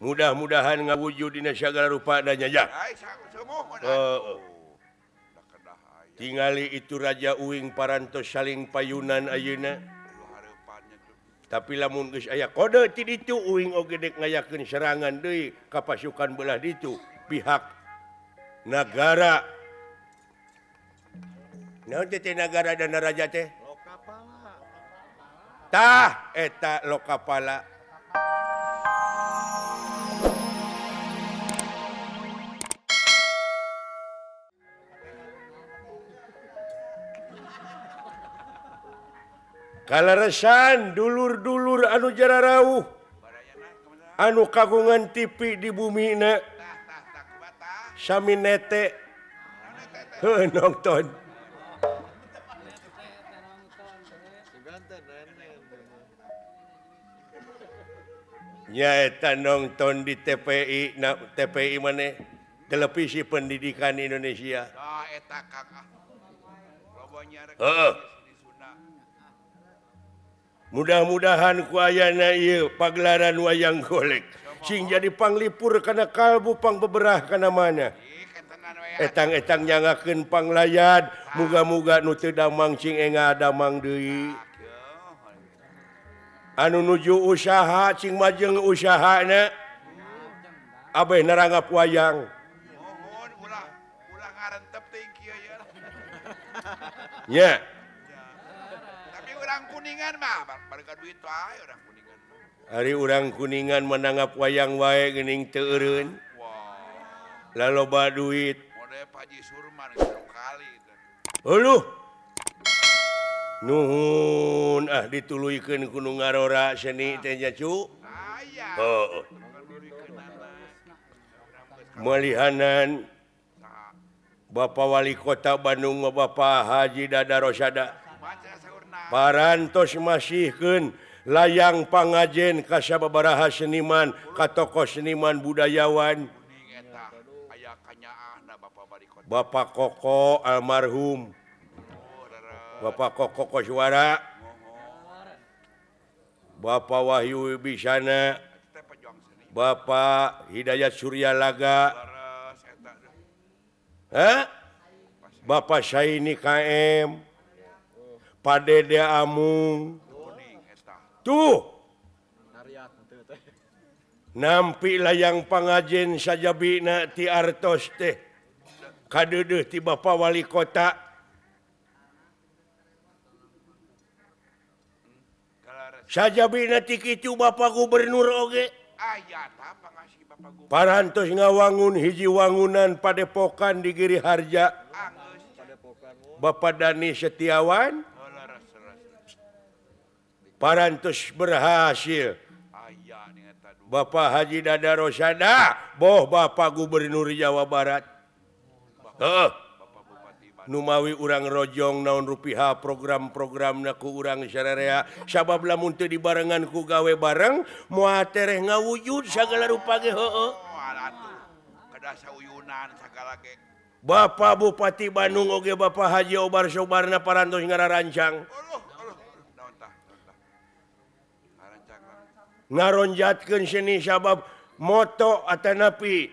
mudah-mudahan ngawujud dina sagala rupa dan nyajak. Tingali itu Raja Uing parantos saling payunan ayeuna. Tapi lamun geus aya kode ti ditu Uing oge dek ngayakeun serangan deui ka pasukan belah ditu pihak negara. Naon teh negara dan raja teh? Lokapala. Tah eta Lokapala. Kalaresan dulur-dulur anu jara rauh anu kagungan TV di bumi na sami nete nonton nyaeta nonton di TPI TPI mana televisi pendidikan Indonesia. Mudah-mudahan ku ayana ieu pagelaran wayang golek sing jadi panglipur kana kalbu pangbeberah kana mana etang-etang nyangakeun panglayad muga-muga nu teu damang cing enga damang deui anu nuju usaha cing majeng usahana abeh narangap wayang ulah ngarentep teh kieu nya Kuningan mah barga duit wae urang Kuningan. Ari urang Kuningan menangap wayang wae geuning teu eureun. Wah. Laloba duit. Mode Paji Surman kali itu. Heuh. Nuhun dituluykeun ku nu ngarora seni teh nya cu. Aya. Heuh. Malihanan Bapak Wali Kota Bandung Bapak Haji Dada Rosada. Parantos masihkeun layang pangajen ka sababaraha seniman ka tokoh seniman budayawan Bapak Koko almarhum Bapak Koko Koswara Bapak Wahyu Wibisana Bapak Hidayat Suryalaga Bapak Saini KM Padede Amung tuh nampi layang pangajen sajabina ti artos teh kadeudeuh ti Bapak Wali Kota sajabina ti kitu Bapak Gubernur oge parantos ngawangun hiji wangunan padepokan di Giri Harja Bapak Dani Setiawan parantos berhasil Bapak Haji Dada Rosada boh Bapak Gubernur Jawa Barat numawi urang rojong naon rupiah program-programna ku urang sararea sabab lamun teu dibarengan ku gawe bareng moal tereh ngawujud sagala rupa ge heueuh kada sauyunan sagala ge Bapak Bupati Bandung oge Bapak Haji Obar Sobarna parantos ngararancang ngaronjatkeun seni sabab moto atanapi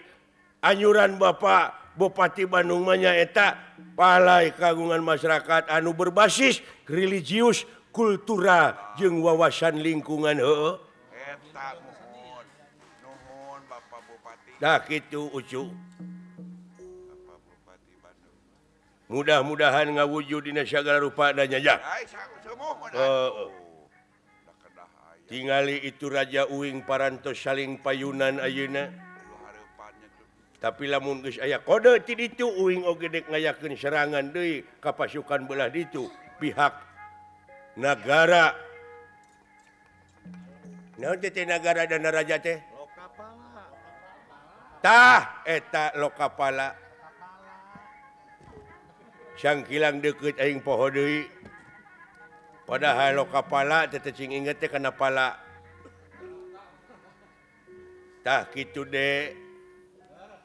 anyuran Bapak Bupati Bandung mah nyaeta palai kagungan masyarakat anu berbasis religius, kultural jeung wawasan lingkungan heueuh. Eta nuhun Bapak Bupati. Dah kitu ucu. Bapak Bupati Bandung. Mudah-mudahan ngawujud dina sagala rupa dan nyajak. Tingali itu Raja Uing parantos saling payunan ayeuna. Tapi lamun geus aya kode ti ditu Uing oge dek ngayakeun serangan deui ka pasukan belah ditu pihak negara. Naon teh negara dan raja teh? Lokapala. Tah eta Lokapala. Sangkilang deukeut aing poho deui. Padahal Lokapala teh cing inget teh kana pala. Tah kitu de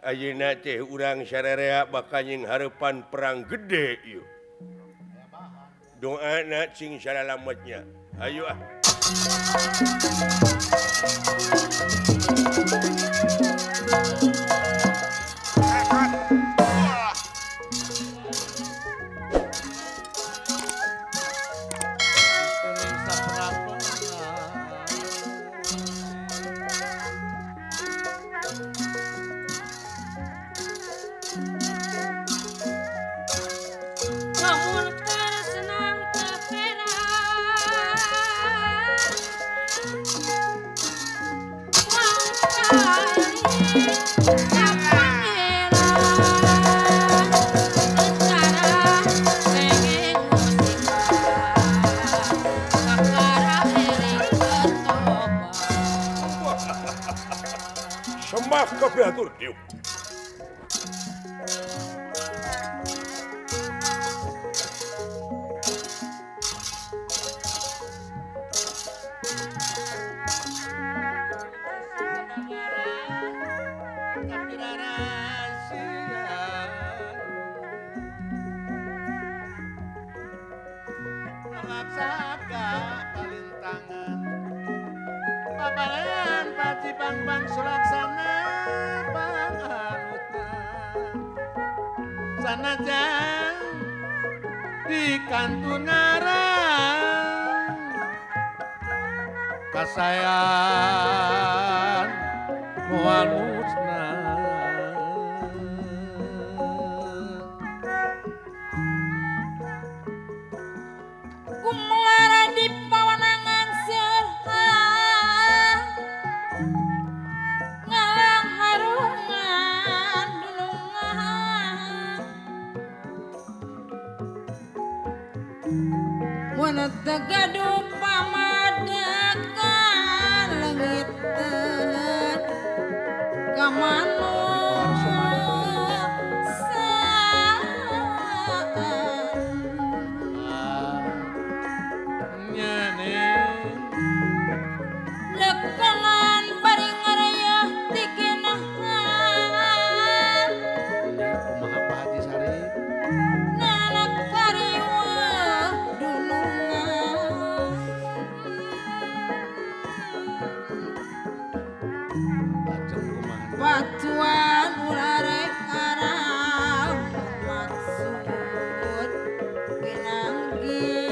ayeuna teh urang sararea bakal nying hareupan perang gede ieu. Doana cing salalametnya. Ayo ah. Sembah kepiatur diuk. Saka palintangan paparan pati bang sulaksana panganutan sanajan di kantunarang kasayan mualusna Kumlara di pawanangan serha ngalang harungan dulungan wana tagadu pamadekan langiten kamanu lekalan bari ngaraya tikenahan kumaha Pak Haji Sarip nanak kariwah dunungan lajeng kumaha batuan ularek arang maksud kinanggi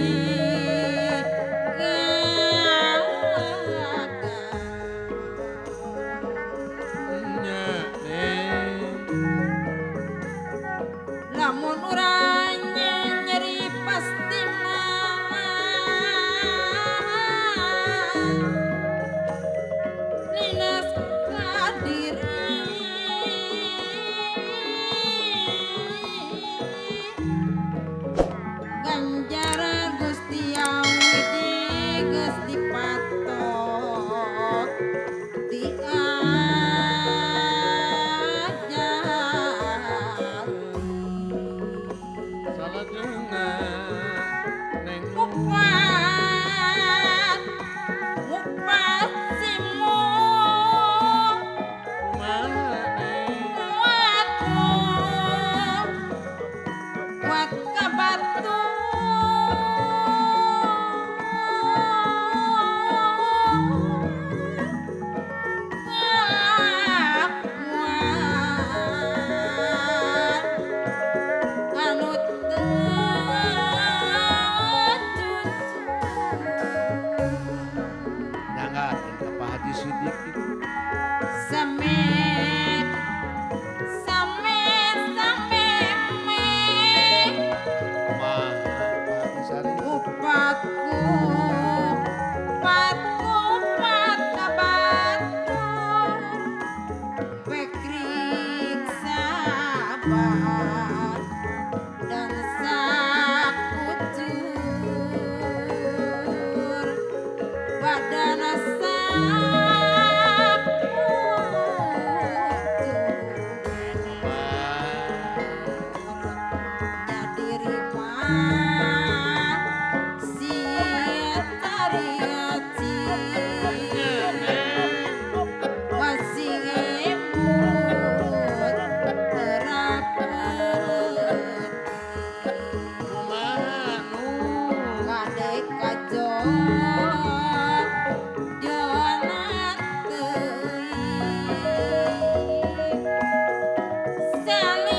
tali